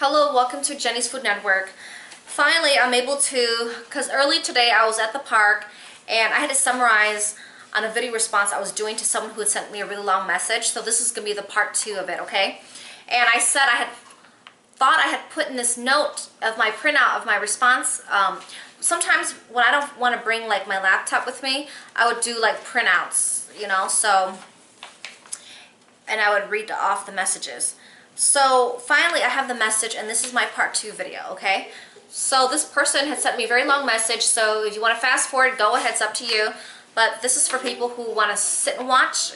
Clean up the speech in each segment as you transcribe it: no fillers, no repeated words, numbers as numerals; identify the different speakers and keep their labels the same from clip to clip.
Speaker 1: Hello, welcome to Jenny's Food Network. Finally, I'm able to, because early today I was at the park and I had to summarize on a video response I was doing to someone who had sent me a really long message. So this is going to be the part 2 of it, okay? And I said thought I had put in this note of my printout of my response. Sometimes when I don't want to bring like my laptop with me, I would do like printouts, you know, and I would read off the messages. So finally I have the message, and this is my part 2 video, okay? So this person had sent me a very long message, so if you want to fast forward, go ahead, it's up to you. But this is for people who want to sit and watch,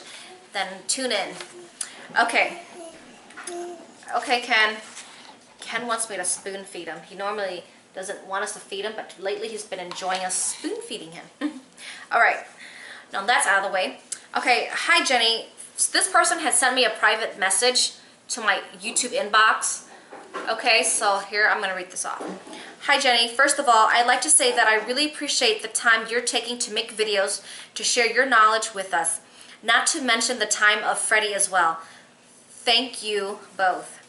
Speaker 1: then tune in. Okay. Okay, Ken. Ken wants me to spoon feed him. He normally doesn't want us to feed him, but lately he's been enjoying us spoon feeding him. Alright, now that's out of the way. Okay, hi Jenny. This person had sent me a private message to my YouTube inbox. Okay, so here I'm going to read this off. Hi Jenny, first of all, I'd like to say that I really appreciate the time you're taking to make videos to share your knowledge with us. Not to mention the time of Freddie as well. Thank you both.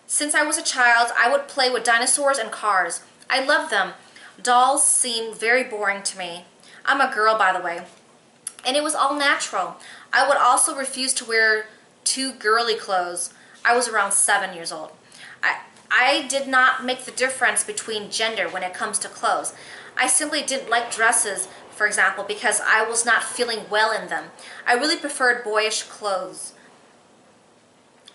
Speaker 1: Since I was a child, I would play with dinosaurs and cars. I loved them. Dolls seem very boring to me. I'm a girl, by the way. And it was all natural. I would also refuse to wear too girly clothes. I was around 7 years old. I did not make the difference between gender when it comes to clothes. I simply didn't like dresses, for example, because I was not feeling well in them. I really preferred boyish clothes,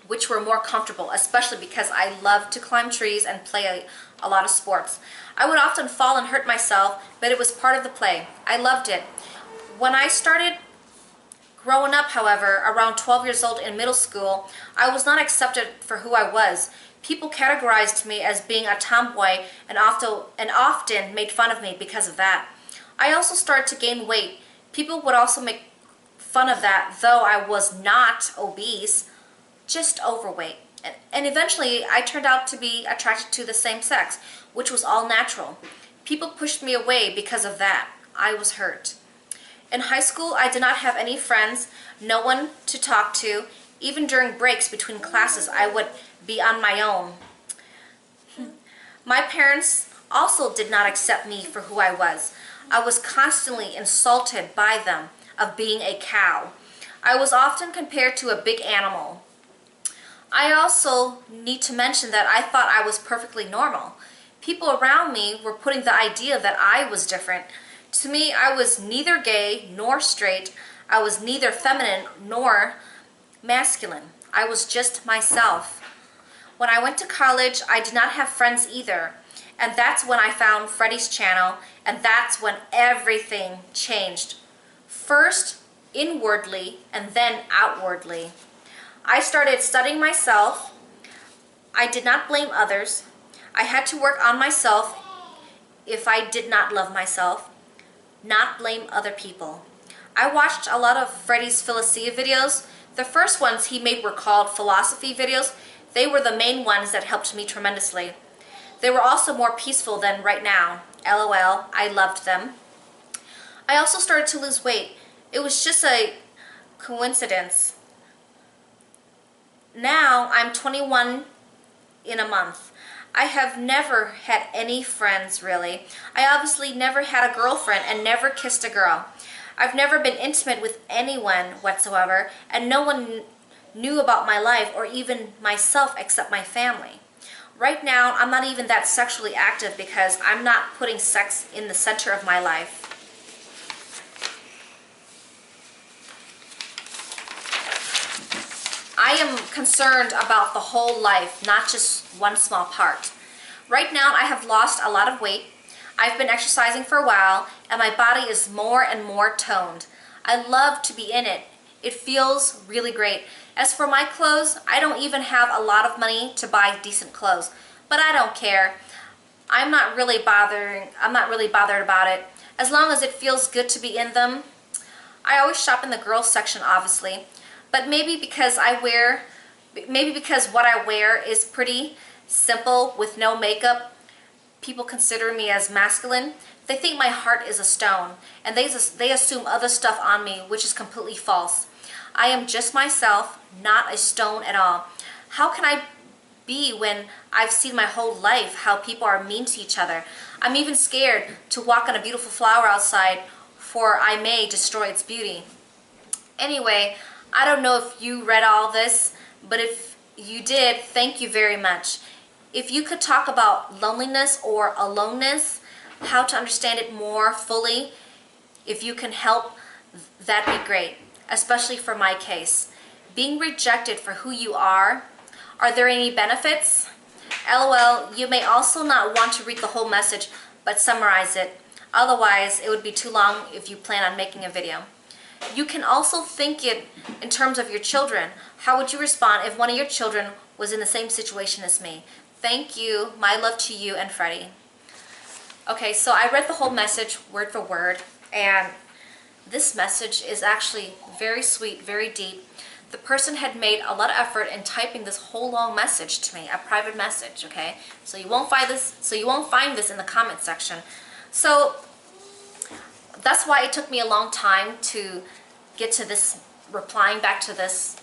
Speaker 1: which were more comfortable, especially because I loved to climb trees and play a lot of sports. I would often fall and hurt myself, but it was part of the play. I loved it. When I started growing up, however, around 12 years old in middle school, I was not accepted for who I was. People categorized me as being a tomboy and often made fun of me because of that. I also started to gain weight. People would also make fun of that, though I was not obese, just overweight. And eventually I turned out to be attracted to the same sex, which was all natural. People pushed me away because of that. I was hurt. In high school, I did not have any friends, no one to talk to. Even during breaks between classes, I would be on my own. My parents also did not accept me for who I was. I was constantly insulted by them of being a cow. I was often compared to a big animal. I also need to mention that I thought I was perfectly normal. People around me were putting the idea that I was different. To me, I was neither gay nor straight. I was neither feminine nor masculine. I was just myself. When I went to college, I did not have friends either. And that's when I found Freddie's channel, and that's when everything changed. First inwardly and then outwardly. I started studying myself. I did not blame others. I had to work on myself if I did not love myself. Not blame other people. I watched a lot of Freddie's Philosophia videos. The first ones he made were called philosophy videos. They were the main ones that helped me tremendously. They were also more peaceful than right now. LOL, I loved them. I also started to lose weight. It was just a coincidence. Now I'm 21 in a month. I have never had any friends, really. I obviously never had a girlfriend and never kissed a girl. I've never been intimate with anyone whatsoever, and no one knew about my life or even myself except my family. Right now, I'm not even that sexually active because I'm not putting sex in the center of my life. I am concerned about the whole life, not just one small part. Right now, I have lost a lot of weight. I've been exercising for a while, and my body is more and more toned. I love to be in it. It feels really great. As for my clothes, I don't even have a lot of money to buy decent clothes, but I don't care. I'm not really bothered about it. As long as it feels good to be in them. I always shop in the girls section, obviously. But maybe because what I wear is pretty simple with no makeup, people consider me as masculine. They think my heart is a stone, and they assume other stuff on me, which is completely false. I am just myself, not a stone at all. How can I be when I've seen my whole life how people are mean to each other. I'm even scared to walk on a beautiful flower outside, for I may destroy its beauty. Anyway, I don't know if you read all this, but if you did, thank you very much. If you could talk about loneliness or aloneness, how to understand it more fully, if you can help, that'd be great, especially for my case. Being rejected for who you are there any benefits? LOL, you may also not want to read the whole message, but summarize it. Otherwise, it would be too long if you plan on making a video. You can also think it in terms of your children. How would you respond if one of your children was in the same situation as me? Thank you. My love to you and Freddie. Okay, so I read the whole message word for word, and this message is actually very sweet, very deep. The person had made a lot of effort in typing this whole long message to me, a private message, okay? So you won't find this in the comment section. So that's why it took me a long time to get to this, replying back to this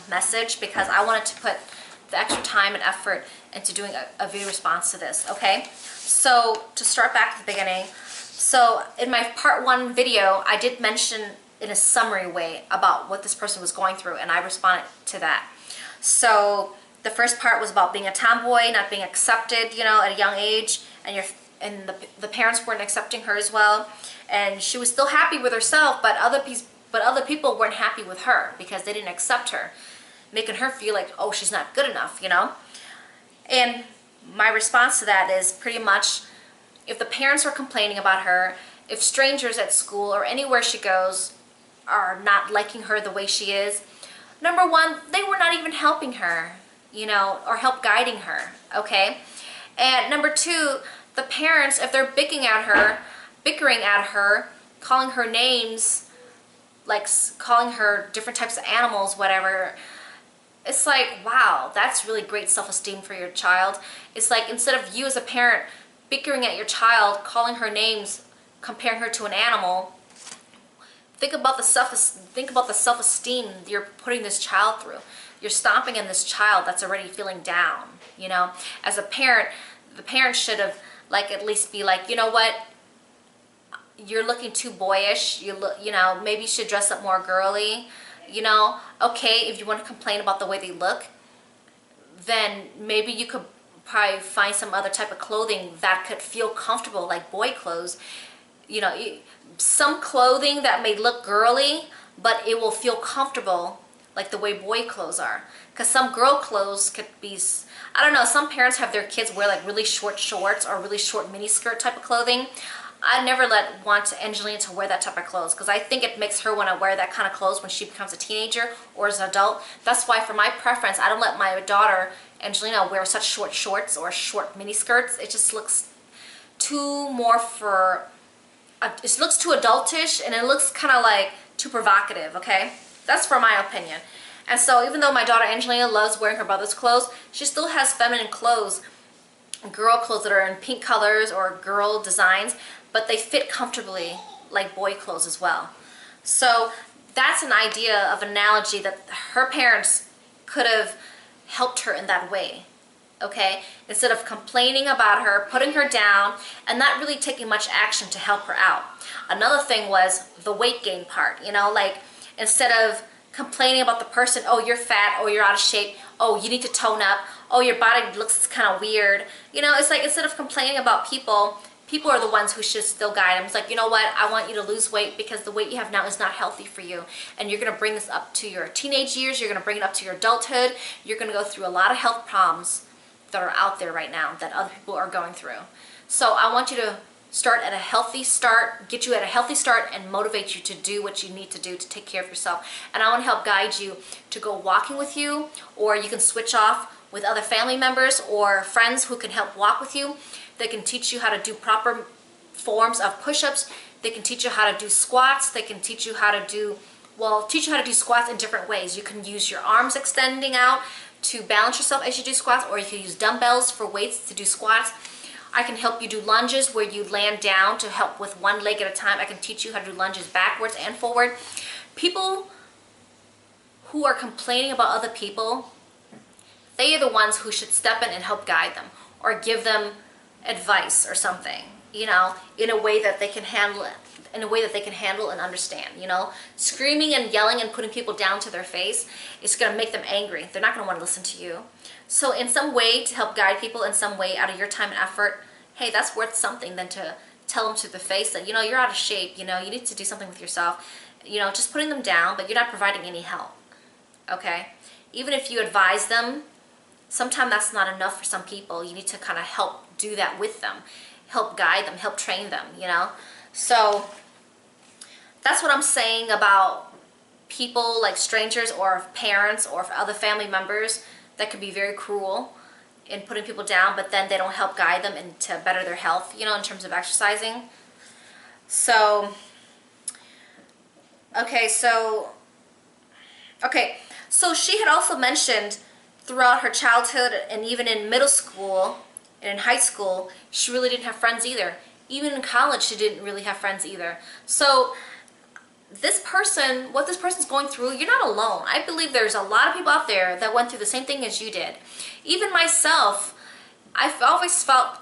Speaker 1: message, because I wanted to put the extra time and effort into doing a video response to this, okay? So to start back at the beginning, so in my part 1 video, I did mention in a summary way about what this person was going through, and I responded to that. So the first part was about being a tomboy, not being accepted, you know, at a young age, and the parents weren't accepting her as well, and she was still happy with herself, but other people weren't happy with her because they didn't accept her, making her feel like, oh, she's not good enough, you know. And my response to that is pretty much, if the parents are complaining about her, if strangers at school or anywhere she goes are not liking her the way she is, number one, they were not even helping her, you know, or help guiding her, okay? And number two, the parents, if they're bickering at her, calling her names, like calling her different types of animals, whatever, it's like, wow, that's really great self-esteem for your child. It's like, instead of you as a parent bickering at your child, calling her names, comparing her to an animal, think about the self-esteem you're putting this child through. You're stomping in this child that's already feeling down, you know. As a parent, the parent should have, like, at least be like, you know what, you're looking too boyish, you know, maybe you should dress up more girly, you know. Okay, if you want to complain about the way they look, then maybe you could probably find some other type of clothing that could feel comfortable, like boy clothes. You know, some clothing that may look girly, but it will feel comfortable, like the way boy clothes are. Because some girl clothes could be, I don't know, some parents have their kids wear like really short shorts or really short mini skirt type of clothing. I never want Angelina to wear that type of clothes, because I think it makes her want to wear that kind of clothes when she becomes a teenager or as an adult. That's why, for my preference, I don't let my daughter Angelina wear such short shorts or short mini skirts. It just looks too it looks too adultish, and it looks kind of like too provocative, okay? That's for my opinion. And so even though my daughter Angelina loves wearing her brother's clothes, she still has feminine clothes, girl clothes that are in pink colors or girl designs, but they fit comfortably like boy clothes as well. So that's an idea of analogy that her parents could have helped her in that way, okay? Instead of complaining about her, putting her down, and not really taking much action to help her out. Another thing was the weight gain part, you know, like, instead of complaining about the person, oh, you're fat, oh, you're out of shape, oh, you need to tone up, oh, your body looks kind of weird. You know, it's like, instead of complaining about people are the ones who should still guide them. It's like, you know what, I want you to lose weight because the weight you have now is not healthy for you. And you're going to bring this up to your teenage years, you're going to bring it up to your adulthood, you're going to go through a lot of health problems that are out there right now that other people are going through. So I want you to start at a healthy start, get you at a healthy start, and motivate you to do what you need to do to take care of yourself. And I want to help guide you to go walking with you, or you can switch off with other family members or friends who can help walk with you. They can teach you how to do proper forms of push-ups. They can teach you how to do squats. They can teach you how to do, teach you how to do squats in different ways. You can use your arms extending out to balance yourself as you do squats, or you can use dumbbells for weights to do squats. I can help you do lunges where you land down to help with one leg at a time. I can teach you how to do lunges backwards and forward. People who are complaining about other people, they are the ones who should step in and help guide them or give them advice or something, you know, in a way that they can handle it, in a way that they can handle and understand, you know. Screaming and yelling and putting people down to their face is going to make them angry. They're not going to want to listen to you. So in some way, to help guide people in some way out of your time and effort, hey, that's worth something than to tell them to the face that, you know, you're out of shape, you know, you need to do something with yourself. You know, just putting them down, but you're not providing any help, okay? Even if you advise them, sometimes that's not enough for some people. You need to kind of help do that with them, help guide them, help train them, you know? So that's what I'm saying about people like strangers or parents or other family members that could be very cruel in putting people down, but then they don't help guide them and to better their health, you know, in terms of exercising. So, okay, so she had also mentioned throughout her childhood and even in middle school and in high school, she really didn't have friends either. Even in college, she didn't really have friends either. So this person, what this person's going through, you're not alone. I believe there's a lot of people out there that went through the same thing as you did. Even myself, I've always felt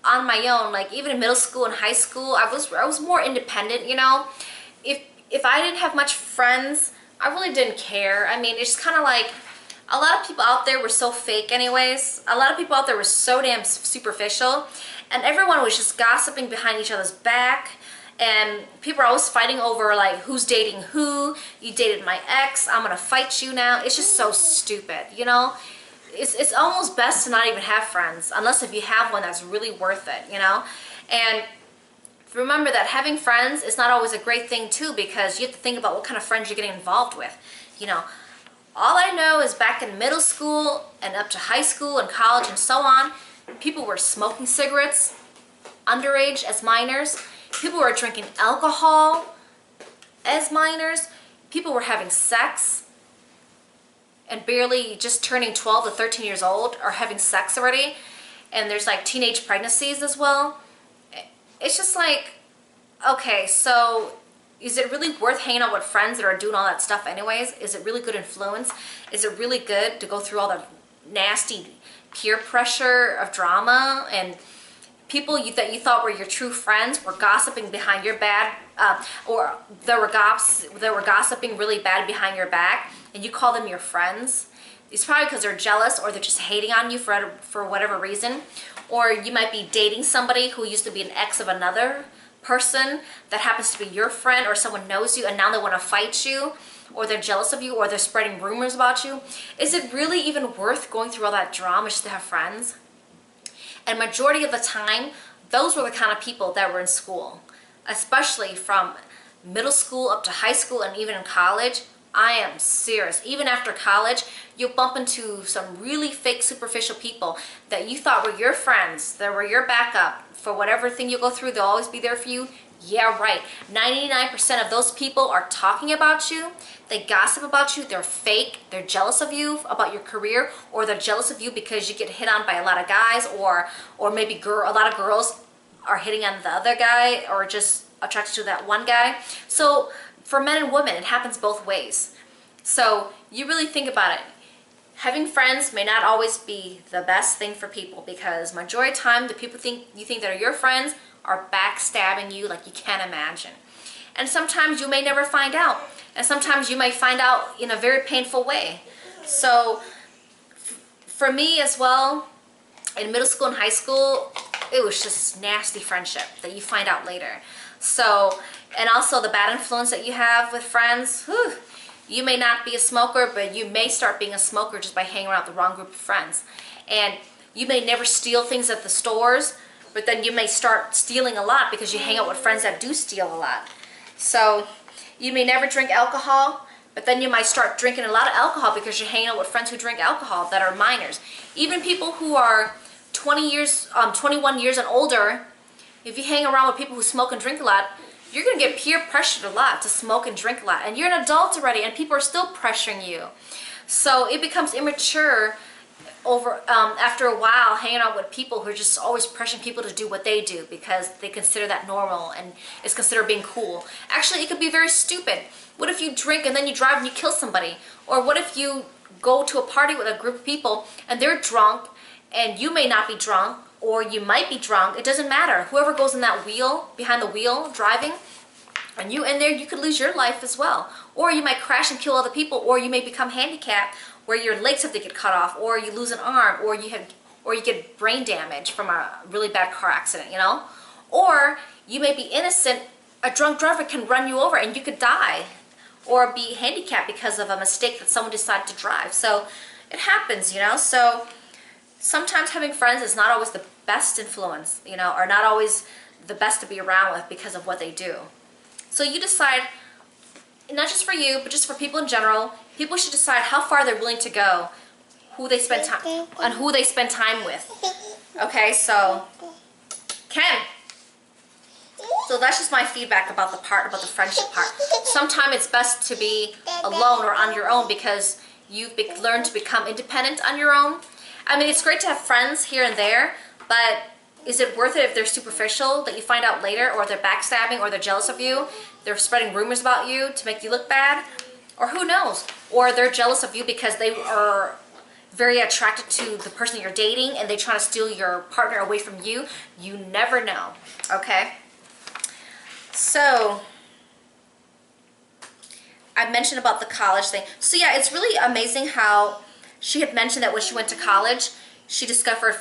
Speaker 1: on my own, like even in middle school and high school, I was more independent, you know. If I didn't have much friends, I really didn't care. I mean, it's kind of like a lot of people out there were so fake anyways. A lot of people out there were so damn superficial, and everyone was just gossiping behind each other's back. And people are always fighting over like who's dating who. You dated my ex, I'm gonna fight you now. It's just so stupid, you know. It's almost best to not even have friends unless if you have one that's really worth it, you know. And remember that having friends is not always a great thing too, because you have to think about what kind of friends you're getting involved with, you know. All I know is back in middle school and up to high school and college and so on, people were smoking cigarettes underage as minors. People were drinking alcohol as minors. People were having sex and barely just turning 12 to 13 years old or having sex already. And there's like teenage pregnancies as well. It's just like, okay, so is it really worth hanging out with friends that are doing all that stuff anyways? Is it really good influence? Is it really good to go through all the nasty peer pressure of drama and people that you thought were your true friends were gossiping behind your back, or they were gossiping really bad behind your back, and you call them your friends? It's probably because they're jealous or they're just hating on you for whatever reason. Or you might be dating somebody who used to be an ex of another person that happens to be your friend, or someone knows you and now they want to fight you, or they're jealous of you, or they're spreading rumors about you. Is it really even worth going through all that drama just to have friends? And majority of the time, those were the kind of people that were in school, especially from middle school up to high school and even in college. I am serious. Even after college, you'll bump into some really fake, superficial people that you thought were your friends, that were your backup for whatever thing you go through. They'll always be there for you. Yeah, right. 99% of those people are talking about you. They gossip about you. They're fake. They're jealous of you about your career, or they're jealous of you because you get hit on by a lot of guys, or maybe a lot of girls are hitting on the other guy or just attracted to that one guy. So for men and women, it happens both ways. So you really think about it. Having friends may not always be the best thing for people, because majority of the time the people you think that are your friends are backstabbing you like you can't imagine. And sometimes you may never find out. And sometimes you may find out in a very painful way. So for me as well, in middle school and high school, it was just nasty friendship that you find out later. So, and also the bad influence that you have with friends. Whew, you may not be a smoker, but you may start being a smoker just by hanging around the wrong group of friends. And you may never steal things at the stores, but then you may start stealing a lot because you hang out with friends that do steal a lot. So you may never drink alcohol, but then you might start drinking a lot of alcohol because you're hanging out with friends who drink alcohol that are minors. Even people who are 21 years and older, if you hang around with people who smoke and drink a lot, you're going to get peer pressured a lot to smoke and drink a lot. And you're an adult already, and people are still pressuring you. So it becomes immature after a while, hanging out with people who are just always pressuring people to do what they do because they consider that normal and it's considered being cool. Actually, it could be very stupid. What if you drink and then you drive and you kill somebody? Or what if you go to a party with a group of people and they're drunk and you may not be drunk or you might be drunk. It doesn't matter. Whoever goes in that wheel, behind the wheel, driving, and you in there, you could lose your life as well. Or you might crash and kill other people, or you may become handicapped where your legs have to get cut off, or you lose an arm, or you get brain damage from a really bad car accident, you know? Or you may be innocent. A drunk driver can run you over and you could die or be handicapped because of a mistake that someone decided to drive. So it happens, you know? So sometimes having friends is not always the best influence, you know, or not always the best to be around with because of what they do. So you decide, not just for you, but just for people in general, people should decide how far they're willing to go, who they spend time, and who they spend time with. Okay, so Ken. So that's just my feedback about the friendship part. Sometimes it's best to be alone or on your own because you've learned to become independent on your own. I mean, it's great to have friends here and there, but is it worth it if they're superficial that you find out later, or they're backstabbing, or they're jealous of you, they're spreading rumors about you to make you look bad, or who knows, or they're jealous of you because they are very attracted to the person you're dating and they try to steal your partner away from you. You never know, okay? So I mentioned about the college thing. So yeah, it's really amazing how she had mentioned that when she went to college, she discovered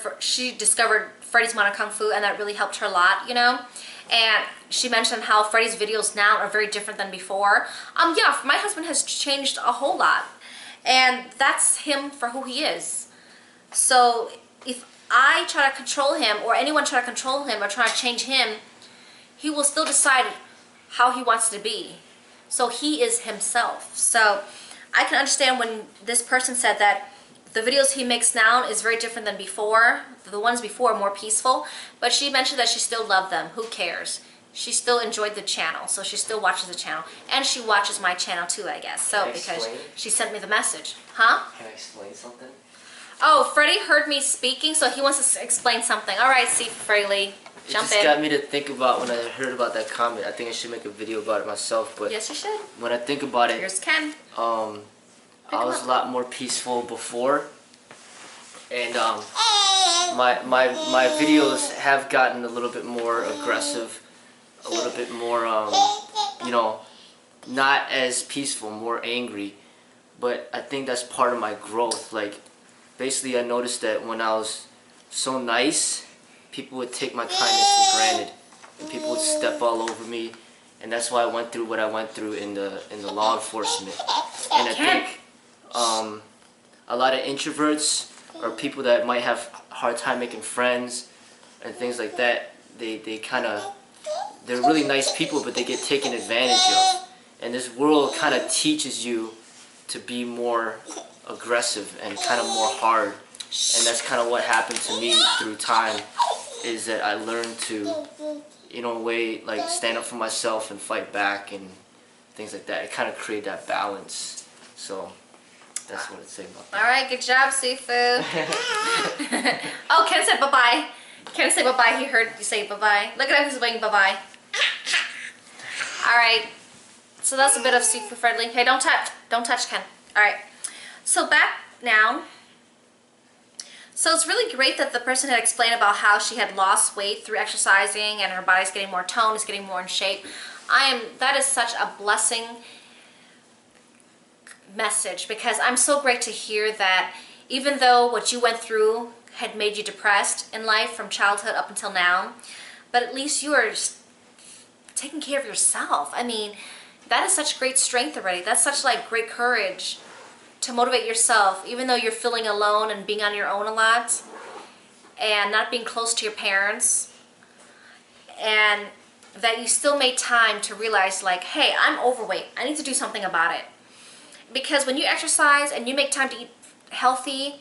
Speaker 1: Freddie's Modern Kung Fu, and that really helped her a lot, you know. And she mentioned how Freddie's videos now are very different than before. Yeah, my husband has changed a whole lot, and that's him for who he is. So if I try to control him, or anyone try to control him or try to change him, he will still decide how he wants to be. So he is himself. So I can understand when this person said that the videos he makes now is very different than before. The ones before are more peaceful. But she mentioned that she still loved them. Who cares? She still enjoyed the channel. So she still watches the channel. And she watches my channel too, I guess. So because she sent me the message. Huh?
Speaker 2: Can I explain something?
Speaker 1: Oh, Freddie heard me speaking, so he wants to explain something. All right, see, Freddie. Jump in.
Speaker 2: It just got me to think about when I heard about that comment. I think I should make a video about it myself. But
Speaker 1: yes, you should.
Speaker 2: When I think about it,
Speaker 1: here's Ken.
Speaker 2: I was a lot more peaceful before, and my videos have gotten a little bit more aggressive, a little bit more you know, not as peaceful, more angry. But I think that's part of my growth. Like, basically, I noticed that when I was so nice, people would take my kindness for granted, and people would step all over me, and that's why I went through what I went through in the law enforcement. And I think a lot of introverts or people that might have a hard time making friends and things like that, they're really nice people, but they get taken advantage of. And this world kind of teaches you to be more aggressive and kind of more hard. And that's kind of what happened to me through time, is that I learned to, in a way, like, stand up for myself and fight back and things like that. It kind of created that balance. So that's what it's saying about that. All
Speaker 1: right, good job, Seafood. Oh, Ken said bye-bye. Ken said bye-bye. He heard you say bye-bye. Look at him, he's waving bye-bye. All right. So that's a bit of Seafood Friendly. Hey, don't touch. Don't touch, Ken. All right. So back now. So it's really great that the person had explained about how she had lost weight through exercising and her body's getting more toned, it's getting more in shape. That is such a blessing message, because I'm so great to hear that even though what you went through had made you depressed in life from childhood up until now, but at least you are taking care of yourself. I mean, that is such great strength already. That's such like great courage to motivate yourself, even though you're feeling alone and being on your own a lot and not being close to your parents, and that you still made time to realize, like, hey, I'm overweight. I need to do something about it. Because when you exercise and you make time to eat healthy,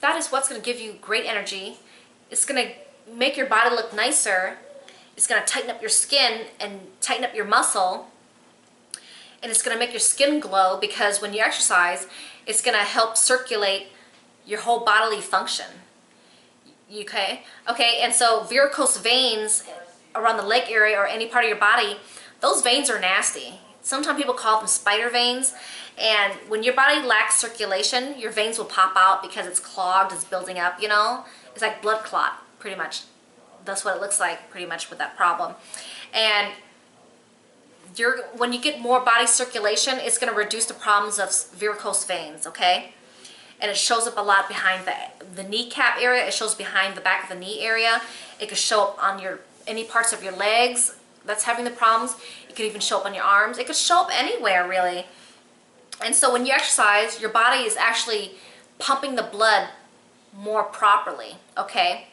Speaker 1: that is what's going to give you great energy. It's going to make your body look nicer. It's going to tighten up your skin and tighten up your muscle. And it's going to make your skin glow, because when you exercise, it's going to help circulate your whole bodily function. Okay? Okay, and so varicose veins around the leg area or any part of your body, those veins are nasty. Sometimes people call them spider veins. And when your body lacks circulation, your veins will pop out because it's clogged, it's building up, you know? It's like blood clot, pretty much. That's what it looks like, pretty much, with that problem. And when you get more body circulation, it's going to reduce the problems of varicose veins, okay? And it shows up a lot behind the kneecap area. It shows behind the back of the knee area. It could show up on any parts of your legs that's having the problems. It could even show up on your arms. It could show up anywhere, really. And so when you exercise, your body is actually pumping the blood more properly, okay?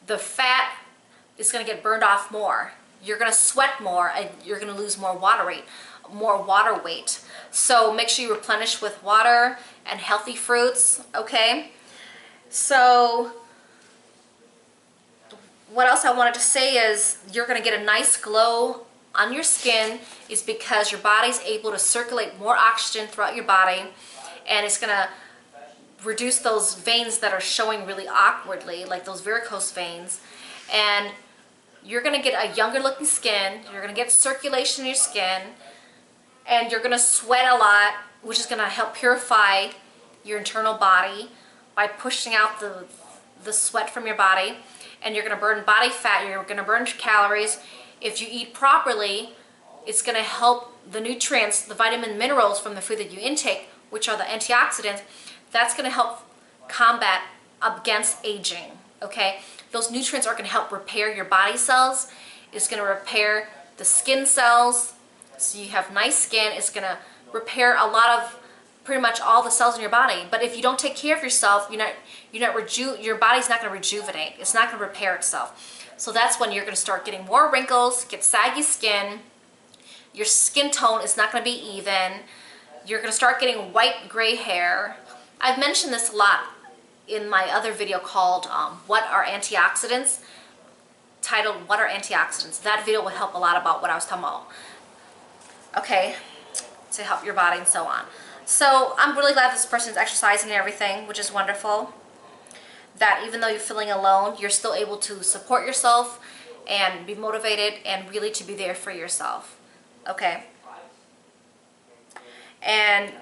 Speaker 1: The fat is going to get burned off more. You're going to sweat more, and you're going to lose more water weight. So make sure you replenish with water and healthy fruits, okay? So what else I wanted to say is you're going to get a nice glow on your skin is because your body's able to circulate more oxygen throughout your body, and it's going to reduce those veins that are showing really awkwardly, like those varicose veins, and you're going to get a younger looking skin. You're going to get circulation in your skin, and you're going to sweat a lot, which is going to help purify your internal body by pushing out the sweat from your body. And you're going to burn body fat, you're going to burn calories. If you eat properly, it's going to help the nutrients, the vitamin minerals from the food that you intake, which are the antioxidants. That's going to help combat against aging, okay? Those nutrients are going to help repair your body cells. It's going to repair the skin cells, so you have nice skin. It's going to repair a lot of, pretty much all the cells in your body. But if you don't take care of yourself, your body's not going to rejuvenate. It's not going to repair itself. So that's when you're going to start getting more wrinkles, get saggy skin. Your skin tone is not going to be even. You're going to start getting white, gray hair. I've mentioned this a lot in my other video called What Are Antioxidants? Titled What Are Antioxidants? That video will help a lot about what I was talking about. Okay, to help your body and so on. So I'm really glad this person's exercising and everything, which is wonderful. That even though you're feeling alone, you're still able to support yourself and be motivated and really to be there for yourself. Okay? And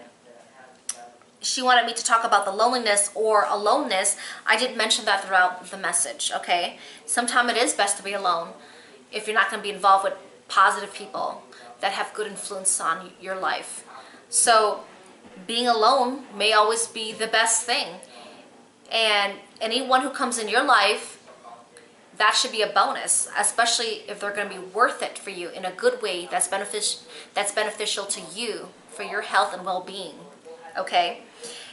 Speaker 1: she wanted me to talk about the loneliness or aloneness. I did mention that throughout the message, okay? Sometimes it is best to be alone if you're not going to be involved with positive people that have good influence on your life. So being alone may always be the best thing. And anyone who comes in your life, that should be a bonus, especially if they're going to be worth it for you in a good way that's beneficial to you for your health and well-being, okay?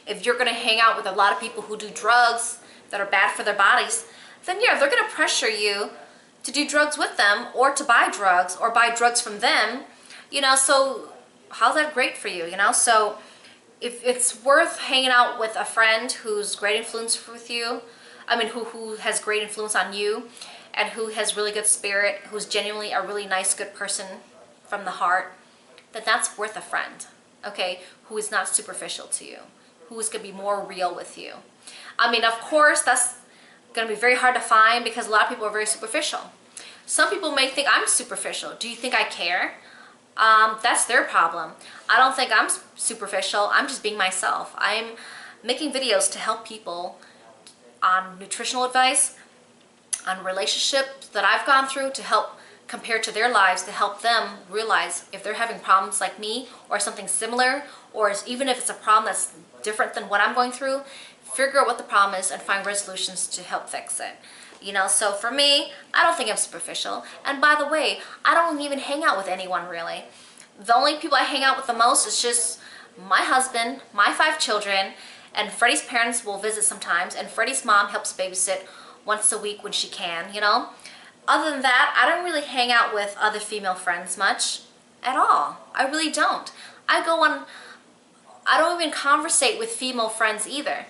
Speaker 1: If you're going to hang out with a lot of people who do drugs that are bad for their bodies, then yeah, they're going to pressure you to do drugs with them or to buy drugs or buy drugs from them, you know, so how's that great for you, you know? So if it's worth hanging out with a friend who's great influence with you, who has great influence on you and who has really good spirit, who's genuinely a really nice, good person from the heart, then that's worth a friend, okay, who is not superficial to you, who is going to be more real with you. Of course, that's going to be very hard to find because a lot of people are very superficial. Some people may think I'm superficial. Do you think I care? That's their problem. I don't think I'm superficial. I'm just being myself. I'm making videos to help people on nutritional advice, on relationships that I've gone through, to help compare to their lives, to help them realize if they're having problems like me or something similar, or even if it's a problem that's different than what I'm going through, figure out what the problem is and find resolutions to help fix it. You know, so for me, I don't think I'm superficial. And by the way, I don't even hang out with anyone really. The only people I hang out with the most is just my husband, my 5 children, and Freddie's parents will visit sometimes, and Freddie's mom helps babysit once a week when she can, you know. Other than that, I don't really hang out with other female friends much at all. I really don't. I don't even conversate with female friends either.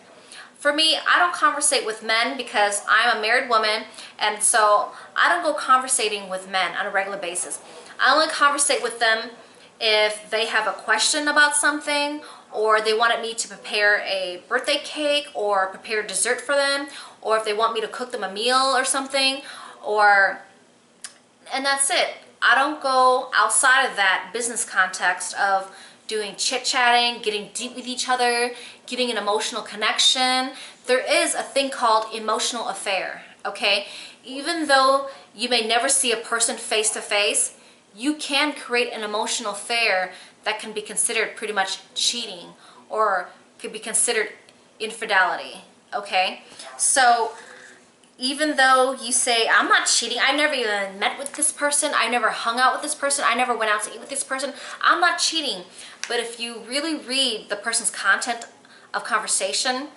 Speaker 1: For me, I don't conversate with men because I'm a married woman, and so I don't go conversating with men on a regular basis. I only conversate with them if they have a question about something, or they wanted me to prepare a birthday cake or prepare dessert for them, or if they want me to cook them a meal or something, and that's it. I don't go outside of that business context of doing chit-chatting, getting deep with each other, getting an emotional connection. There is a thing called emotional affair, okay? Even though you may never see a person face to face, you can create an emotional affair that can be considered pretty much cheating or could be considered infidelity, okay? So even though you say, I'm not cheating, I never even met with this person, I never hung out with this person, I never went out to eat with this person, I'm not cheating. But if you really read the person's content of conversation,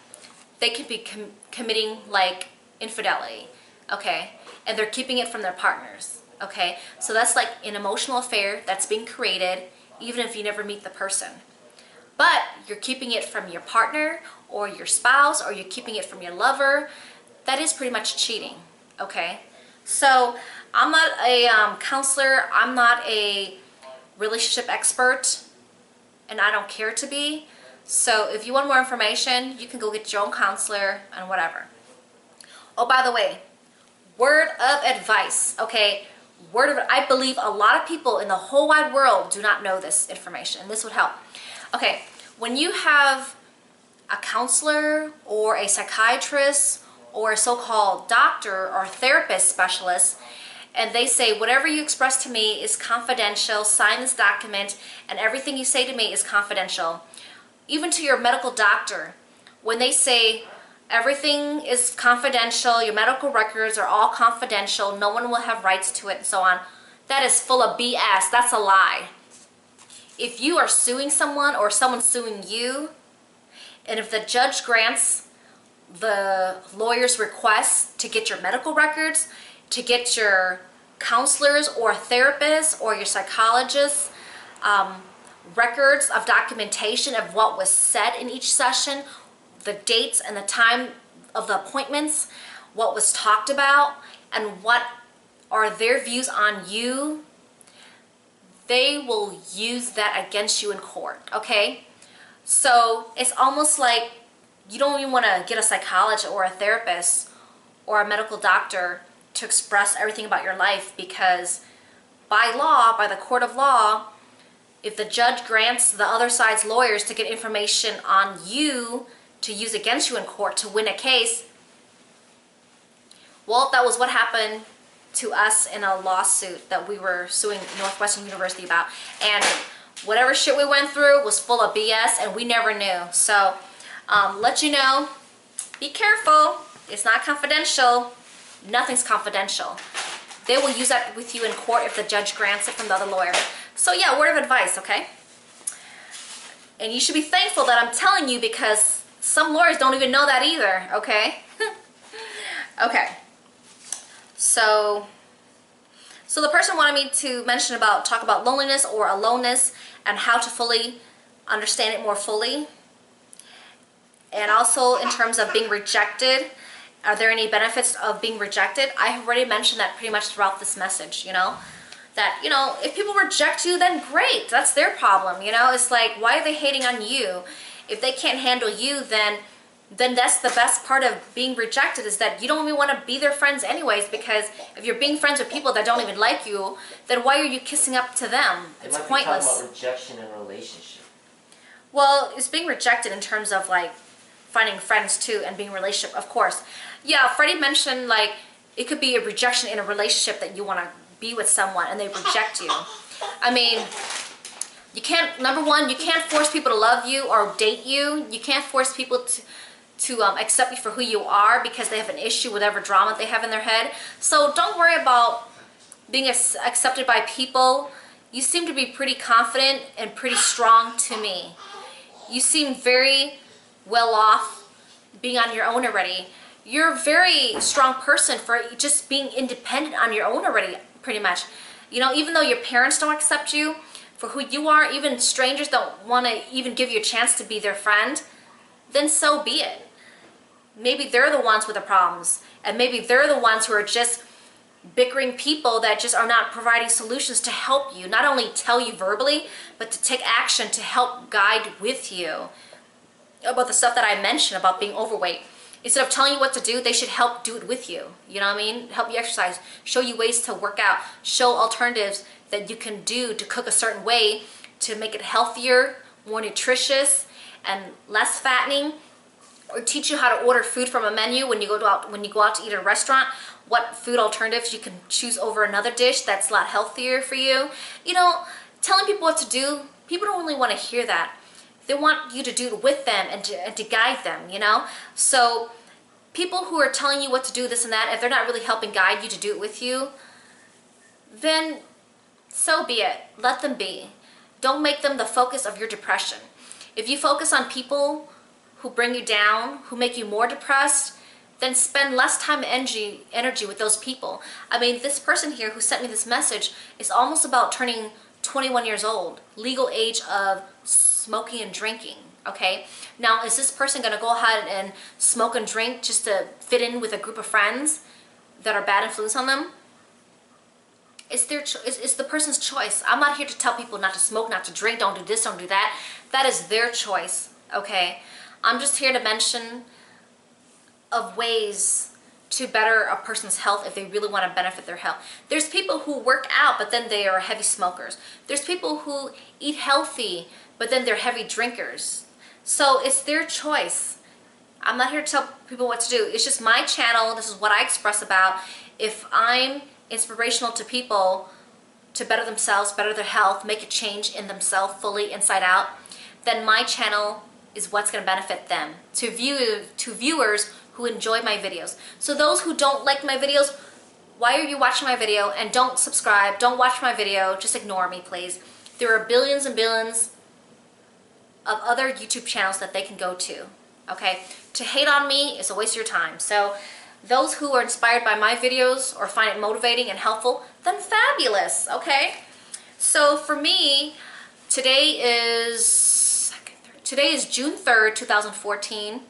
Speaker 1: they could be committing like infidelity, okay? And they're keeping it from their partners, okay? So that's like an emotional affair that's being created even if you never meet the person. But you're keeping it from your partner or your spouse, or you're keeping it from your lover. That is pretty much cheating, okay? So I'm not a counselor, I'm not a relationship expert, and I don't care to be. So if you want more information, you can go get your own counselor and whatever. Oh, by the way, word of advice, okay? I believe a lot of people in the whole wide world do not know this information, and this would help. Okay, when you have a counselor or a psychiatrist or a so-called doctor or therapist specialist, and they say, whatever you express to me is confidential, sign this document, and everything you say to me is confidential. Even to your medical doctor, when they say, everything is confidential, your medical records are all confidential, no one will have rights to it, and so on, that is full of BS. That's a lie. If you are suing someone or someone's suing you, and if the judge grants the lawyer's request to get your medical records, to get your counselors or therapists or your psychologists records of documentation of what was said in each session, the dates and the time of the appointments, what was talked about, and what are their views on you, they will use that against you in court, okay? So it's almost like you don't even want to get a psychologist or a therapist or a medical doctor to express everything about your life, because by law, by the court of law, if the judge grants the other side's lawyers to get information on you to use against you in court to win a case, well, that was what happened to us in a lawsuit that we were suing Northwestern University about. And whatever shit we went through was full of BS, and we never knew. So, let you know, be careful. It's not confidential. Nothing's confidential. They will use that with you in court if the judge grants it from the other lawyer. So yeah, word of advice, okay? And you should be thankful that I'm telling you, because some lawyers don't even know that either, okay? Okay. So the person wanted me to talk about loneliness or aloneness and how to fully understand it more fully. And also in terms of being rejected, are there any benefits of being rejected? I have already mentioned that pretty much throughout this message, you know? That, you know, if people reject you, then great, that's their problem, you know? It's like, why are they hating on you? If they can't handle you, then that's the best part of being rejected, is that you don't even want to be their friends anyways, because if you're being friends with people that don't even like you, then why are you kissing up to them? It's pointless.
Speaker 2: They might be talking about rejection in a relationship.
Speaker 1: Well, it's being rejected in terms of like finding friends too and being in a relationship, of course. Yeah, Freddie mentioned like it could be a rejection in a relationship, that you want to be with someone and they reject you. I mean, you can't, number one, you can't force people to love you or date you. You can't force people to accept you for who you are because they have an issue with whatever drama they have in their head. So don't worry about being accepted by people. You seem to be pretty confident and pretty strong to me. You seem very well off being on your own already. You're a very strong person for just being independent on your own already, pretty much. You know, even though your parents don't accept you for who you are, even strangers don't want to even give you a chance to be their friend, then so be it. Maybe they're the ones with the problems, and maybe they're the ones who are just bickering people that just are not providing solutions to help you, not only tell you verbally, but to take action to help guide with you about the stuff that I mentioned about being overweight. Instead of telling you what to do, they should help do it with you. You know what I mean? Help you exercise, show you ways to work out, show alternatives that you can do to cook a certain way to make it healthier, more nutritious, and less fattening, or teach you how to order food from a menu when you go out to eat at a restaurant, what food alternatives you can choose over another dish that's a lot healthier for you. You know, telling people what to do, people don't really want to hear that. They want you to do it with them and to guide them, you know? So people who are telling you what to do, this and that, if they're not really helping guide you to do it with you, then so be it. Let them be. Don't make them the focus of your depression. If you focus on people who bring you down, who make you more depressed, then spend less time and energy with those people. I mean, this person here who sent me this message is almost about turning 21 years old, legal age of smoking and drinking, okay? Now, is this person gonna go ahead and smoke and drink just to fit in with a group of friends that are bad influence on them? It's the person's choice. I'm not here to tell people not to smoke, not to drink, don't do this, don't do that. That is their choice, okay? I'm just here to mention of ways to better a person's health if they really want to benefit their health. There's people who work out, but then they are heavy smokers. There's people who eat healthy, but then they're heavy drinkers. So it's their choice. I'm not here to tell people what to do. It's just my channel. This is what I express about. If I'm inspirational to people to better themselves, better their health, make a change in themselves fully inside out, then my channel is what's going to benefit them. To viewers who enjoy my videos. So those who don't like my videos, why are you watching my video? And don't subscribe, don't watch my video, just ignore me, please. There are billions and billions of other YouTube channels that they can go to, okay? To hate on me is a waste of your time. So those who are inspired by my videos or find it motivating and helpful, then fabulous, okay? So for me, today is June 3rd, 2014.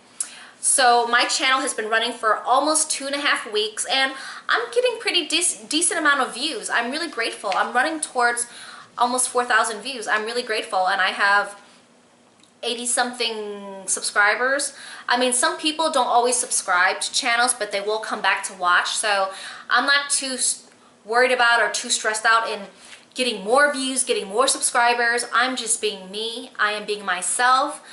Speaker 1: So my channel has been running for almost 2.5 weeks, and I'm getting pretty decent amount of views. I'm really grateful. I'm running towards almost 4,000 views. I'm really grateful, and I have 80-something subscribers. I mean, some people don't always subscribe to channels, but they will come back to watch. So I'm not too worried about or too stressed out in getting more views, getting more subscribers. I'm just being me. I am being myself.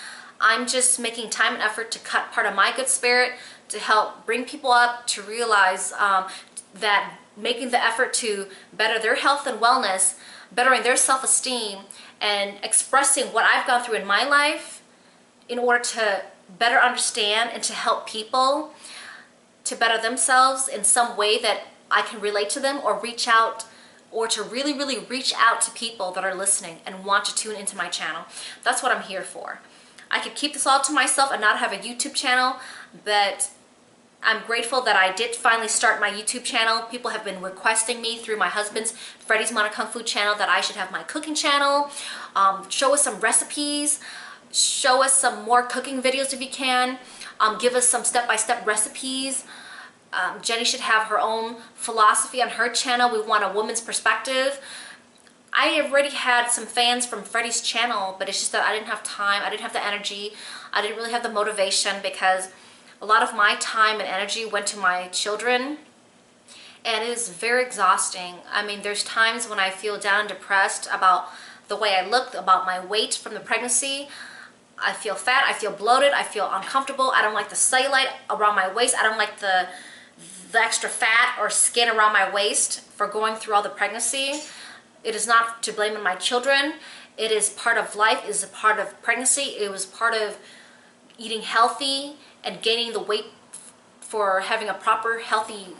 Speaker 1: I'm just making time and effort to cut part of my good spirit to help bring people up to realize that making the effort to better their health and wellness, bettering their self-esteem, and expressing what I've gone through in my life in order to better understand and to help people to better themselves in some way that I can relate to them or reach out, or to really, really reach out to people that are listening and want to tune into my channel. That's what I'm here for. I could keep this all to myself and not have a YouTube channel, but I'm grateful that I did finally start my YouTube channel. People have been requesting me through my husband's, Freddie's Modern Kung Fu channel, that I should have my cooking channel. Show us some recipes. Show us some more cooking videos if you can. Give us some step-by-step recipes. Jenny should have her own philosophy on her channel. We want a woman's perspective. I have already had some fans from Freddie's channel, but it's just that I didn't have time, I didn't have the energy, I didn't really have the motivation, because a lot of my time and energy went to my children, and it is very exhausting. I mean, there's times when I feel down and depressed about the way I look, about my weight from the pregnancy. I feel fat, I feel bloated, I feel uncomfortable, I don't like the cellulite around my waist, I don't like the extra fat or skin around my waist for going through all the pregnancy. It is not to blame on my children. It is part of life. It is a part of pregnancy. It was part of eating healthy and gaining the weight for having a proper, healthy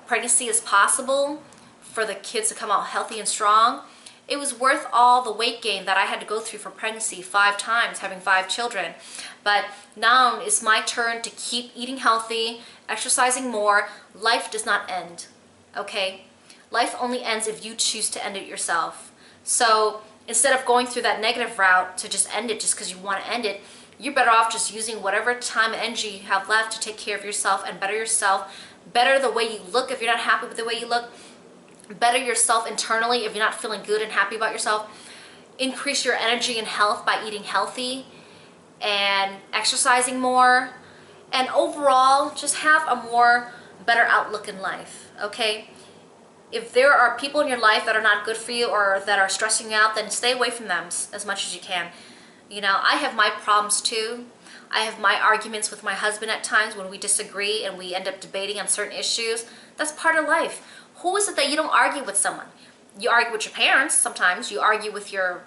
Speaker 1: pregnancy as possible for the kids to come out healthy and strong. It was worth all the weight gain that I had to go through for pregnancy 5 times, having 5 children. But now it's my turn to keep eating healthy, exercising more. Life does not end, okay? Life only ends if you choose to end it yourself. So instead of going through that negative route to just end it just because you want to end it, you're better off just using whatever time and energy you have left to take care of yourself and better yourself, better the way you look if you're not happy with the way you look, better yourself internally if you're not feeling good and happy about yourself, increase your energy and health by eating healthy and exercising more, and overall just have a more better outlook in life, okay? If there are people in your life that are not good for you or that are stressing you out, then stay away from them as much as you can. You know, I have my problems too. I have my arguments with my husband at times when we disagree and we end up debating on certain issues. That's part of life. Who is it that you don't argue with someone? You argue with your parents sometimes. You argue with your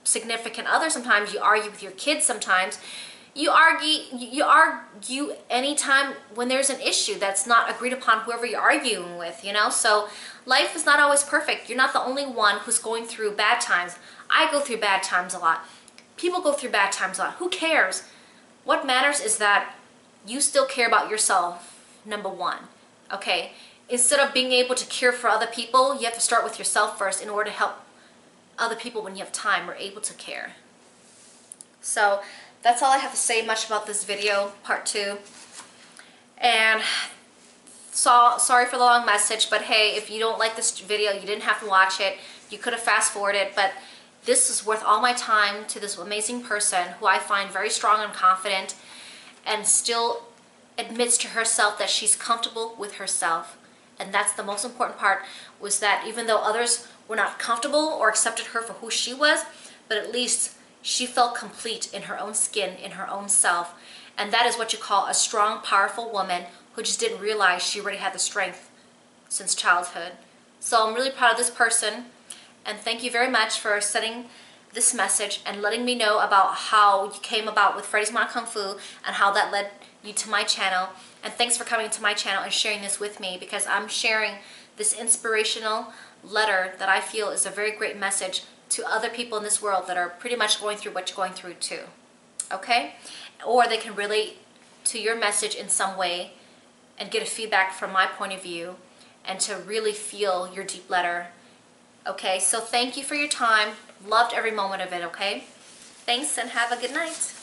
Speaker 1: significant other sometimes. You argue with your kids sometimes. You argue anytime when there's an issue that's not agreed upon whoever you're arguing with, you know? So life is not always perfect. You're not the only one who's going through bad times. I go through bad times a lot. People go through bad times a lot. Who cares? What matters is that you still care about yourself, number one, okay? Instead of being able to care for other people, you have to start with yourself first in order to help other people when you have time or able to care. So that's all I have to say much about this video, part 2. And sorry for the long message, but hey, if you don't like this video, you didn't have to watch it. You could have fast forwarded, but this is worth all my time to this amazing person who I find very strong and confident and still admits to herself that she's comfortable with herself. And that's the most important part, was that even though others were not comfortable or accepted her for who she was, but at least she felt complete in her own skin, in her own self. And that is what you call a strong, powerful woman who just didn't realize she already had the strength since childhood. So I'm really proud of this person. And thank you very much for sending this message and letting me know about how you came about with Freddie's Modern Kung Fu and how that led you to my channel. And thanks for coming to my channel and sharing this with me, because I'm sharing this inspirational letter that I feel is a very great message to other people in this world that are pretty much going through what you're going through too. Okay? Or they can relate to your message in some way and get a feedback from my point of view and to really feel your deep letter. Okay, so thank you for your time. Loved every moment of it, okay? Thanks and have a good night.